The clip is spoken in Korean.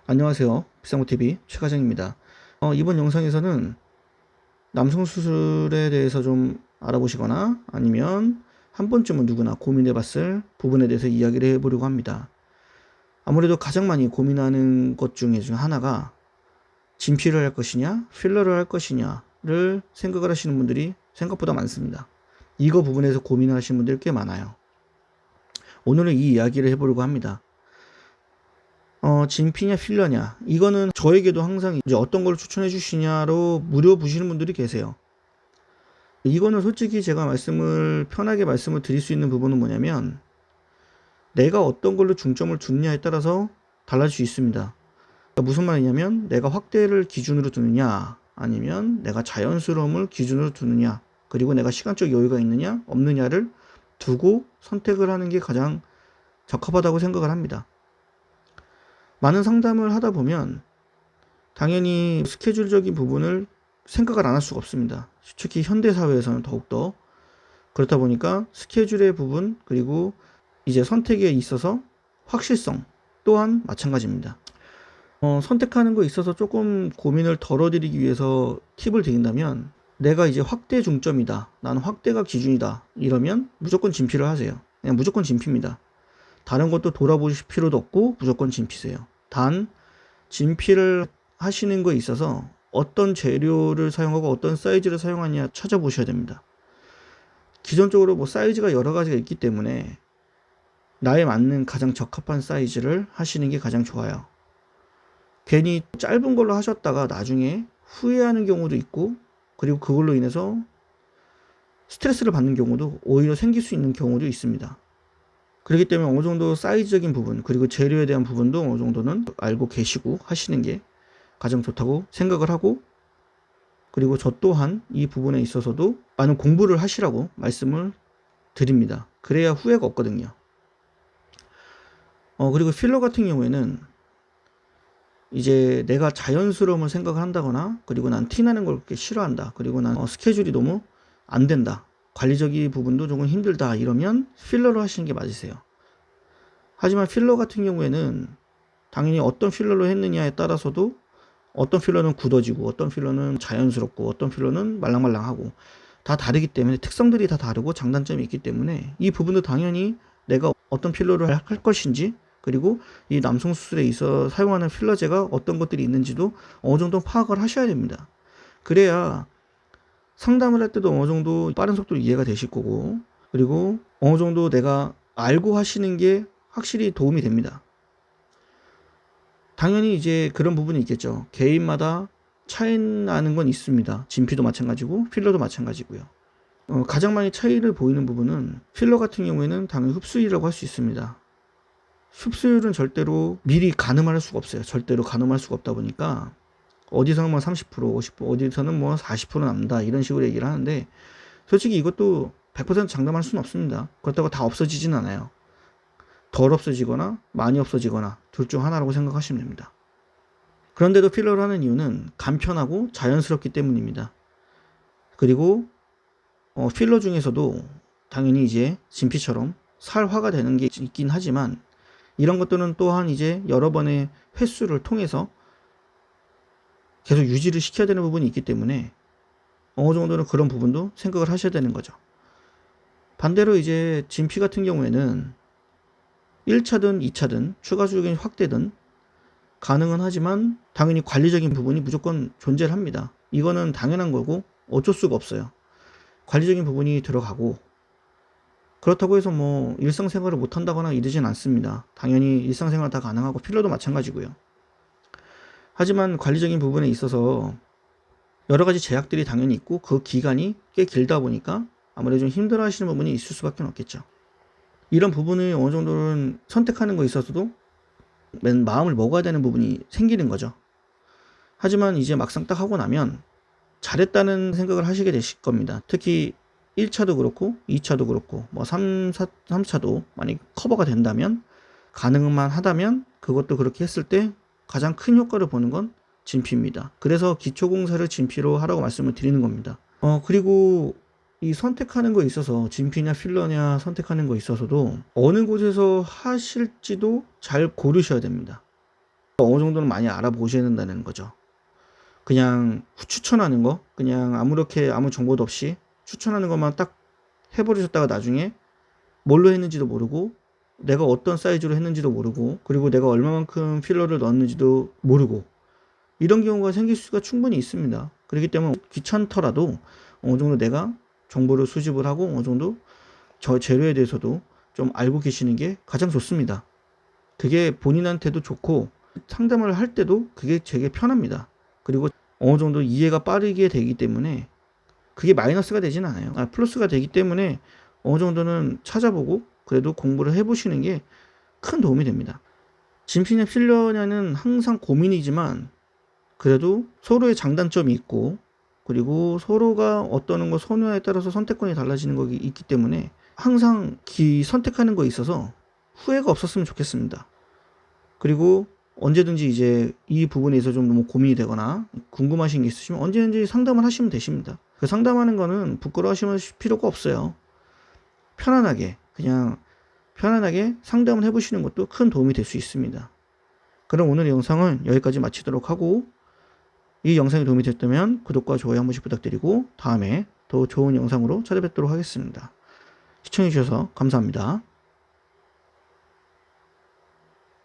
안녕하세요. 비상구TV 최과장입니다. 이번 영상에서는 남성 수술에 대해서 좀 알아보시거나 아니면 한 번쯤은 누구나 고민해 봤을 부분에 대해서 이야기를 해보려고 합니다. 아무래도 가장 많이 고민하는 것 중에 하나가 진피를 할 것이냐 필러를 할 것이냐를 생각을 하시는 분들이 생각보다 많습니다. 이거 부분에서 고민을 하시는 분들이 꽤 많아요. 오늘은 이 이야기를 해보려고 합니다. 진피냐 필러냐, 이거는 저에게도 항상 이제 어떤 걸 추천해 주시냐로 물어보시는 분들이 계세요. 이거는 솔직히 제가 편하게 말씀을 드릴 수 있는 부분은 뭐냐면, 내가 어떤 걸로 중점을 두느냐에 따라서 달라질 수 있습니다. 그러니까 무슨 말이냐면, 내가 확대를 기준으로 두느냐 아니면 내가 자연스러움을 기준으로 두느냐, 그리고 내가 시간적 여유가 있느냐 없느냐를 두고 선택을 하는 게 가장 적합하다고 생각을 합니다. 많은 상담을 하다 보면 당연히 스케줄적인 부분을 생각을 안 할 수가 없습니다. 특히 현대사회에서는 더욱더 그렇다 보니까 스케줄의 부분, 그리고 이제 선택에 있어서 확실성 또한 마찬가지입니다. 선택하는 거에 있어서 조금 고민을 덜어드리기 위해서 팁을 드린다면, 내가 이제 확대 중점이다, 나는 확대가 기준이다, 이러면 무조건 진피를 하세요. 그냥 무조건 진피입니다. 다른 것도 돌아보실 필요도 없고 무조건 진피세요. 단 진피를 하시는 거에 있어서 어떤 재료를 사용하고 어떤 사이즈를 사용하냐 찾아보셔야 됩니다. 기존적으로 뭐 사이즈가 여러 가지가 있기 때문에 나에 맞는 가장 적합한 사이즈를 하시는 게 가장 좋아요. 괜히 짧은 걸로 하셨다가 나중에 후회하는 경우도 있고, 그리고 그걸로 인해서 스트레스를 받는 경우도 오히려 생길 수 있는 경우도 있습니다. 그렇기 때문에 어느 정도 사이즈적인 부분, 그리고 재료에 대한 부분도 어느 정도는 알고 계시고 하시는 게 가장 좋다고 생각을 하고, 그리고 저 또한 이 부분에 있어서도 많은 공부를 하시라고 말씀을 드립니다. 그래야 후회가 없거든요. 그리고 필러 같은 경우에는 이제 내가 자연스러움을 생각을 한다거나, 그리고 난 티나는 걸 그렇게 싫어한다, 그리고 난 스케줄이 너무 안 된다, 관리적인 부분도 조금 힘들다, 이러면 필러로 하시는 게 맞으세요. 하지만 필러 같은 경우에는 당연히 어떤 필러로 했느냐에 따라서도 어떤 필러는 굳어지고 어떤 필러는 자연스럽고 어떤 필러는 말랑말랑하고 다 다르기 때문에, 특성들이 다 다르고 장단점이 있기 때문에 이 부분도 당연히 내가 어떤 필러를 할 것인지, 그리고 이 남성 수술에 있어 사용하는 필러제가 어떤 것들이 있는지도 어느 정도 파악을 하셔야 됩니다. 그래야 상담을 할 때도 어느 정도 빠른 속도로 이해가 되실 거고, 그리고 어느 정도 내가 알고 하시는 게 확실히 도움이 됩니다. 당연히 이제 그런 부분이 있겠죠. 개인마다 차이 나는 건 있습니다. 진피도 마찬가지고 필러도 마찬가지고요. 가장 많이 차이를 보이는 부분은, 필러 같은 경우에는 당연히 흡수율이라고 할 수 있습니다. 흡수율은 절대로 미리 가늠할 수가 없어요. 절대로 가늠할 수가 없다 보니까 어디서는 뭐 30%, 50%, 어디서는 뭐 40% 남다, 이런 식으로 얘기를 하는데, 솔직히 이것도 100% 장담할 수는 없습니다. 그렇다고 다 없어지진 않아요. 덜 없어지거나 많이 없어지거나 둘 중 하나라고 생각하시면 됩니다. 그런데도 필러를 하는 이유는 간편하고 자연스럽기 때문입니다. 그리고 필러 중에서도 당연히 이제 진피처럼 살화가 되는 게 있긴 하지만, 이런 것들은 또한 이제 여러 번의 횟수를 통해서 계속 유지를 시켜야 되는 부분이 있기 때문에 어느 정도는 그런 부분도 생각을 하셔야 되는 거죠. 반대로 이제 진피 같은 경우에는 1차든 2차든 추가적인 확대든 가능은 하지만 당연히 관리적인 부분이 무조건 존재를 합니다. 이거는 당연한 거고 어쩔 수가 없어요. 관리적인 부분이 들어가고, 그렇다고 해서 뭐 일상생활을 못한다거나 이러진 않습니다. 당연히 일상생활 다 가능하고 필러도 마찬가지고요. 하지만 관리적인 부분에 있어서 여러 가지 제약들이 당연히 있고, 그 기간이 꽤 길다 보니까 아무래도 좀 힘들어 하시는 부분이 있을 수밖에 없겠죠. 이런 부분을 어느 정도는 선택하는 거에 있어서도 마음을 먹어야 되는 부분이 생기는 거죠. 하지만 이제 막상 딱 하고 나면 잘했다는 생각을 하시게 되실 겁니다. 특히 1차도 그렇고 2차도 그렇고 뭐 3차도 많이 커버가 된다면, 가능만 하다면, 그것도 그렇게 했을 때 가장 큰 효과를 보는 건 진피입니다. 그래서 기초공사를 진피로 하라고 말씀을 드리는 겁니다. 그리고 이 선택하는 거에 있어서 진피냐 필러냐 선택하는 거에 있어서도 어느 곳에서 하실지도 잘 고르셔야 됩니다. 어느 정도는 많이 알아보셔야 된다는 거죠. 그냥 추천하는 거, 그냥 아무렇게 아무 정보도 없이 추천하는 것만 딱 해버리셨다가 나중에 뭘로 했는지도 모르고, 내가 어떤 사이즈로 했는지도 모르고, 그리고 내가 얼마만큼 필러를 넣었는지도 모르고, 이런 경우가 생길 수가 충분히 있습니다. 그렇기 때문에 귀찮더라도 어느 정도 내가 정보를 수집을 하고 어느 정도 저 재료에 대해서도 좀 알고 계시는 게 가장 좋습니다. 그게 본인한테도 좋고 상담을 할 때도 그게 되게 편합니다. 그리고 어느 정도 이해가 빠르게 되기 때문에 그게 마이너스가 되진 않아요. 플러스가 되기 때문에 어느 정도는 찾아보고 그래도 공부를 해보시는 게 큰 도움이 됩니다. 진피냐 필러냐는 항상 고민이지만 그래도 서로의 장단점이 있고, 그리고 서로가 어떤 거 선호에 따라서 선택권이 달라지는 거 있기 때문에 항상 선택하는 거에 있어서 후회가 없었으면 좋겠습니다. 그리고 언제든지 이제 이 부분에 있어서 좀 너무 고민이 되거나 궁금하신 게 있으시면 언제든지 상담을 하시면 되십니다. 그 상담하는 거는 부끄러워하실 필요가 없어요. 편안하게 그냥 편안하게 상담을 해보시는 것도 큰 도움이 될 수 있습니다. 그럼 오늘 영상은 여기까지 마치도록 하고, 이 영상이 도움이 됐다면 구독과 좋아요 한 번씩 부탁드리고 다음에 더 좋은 영상으로 찾아뵙도록 하겠습니다. 시청해주셔서 감사합니다.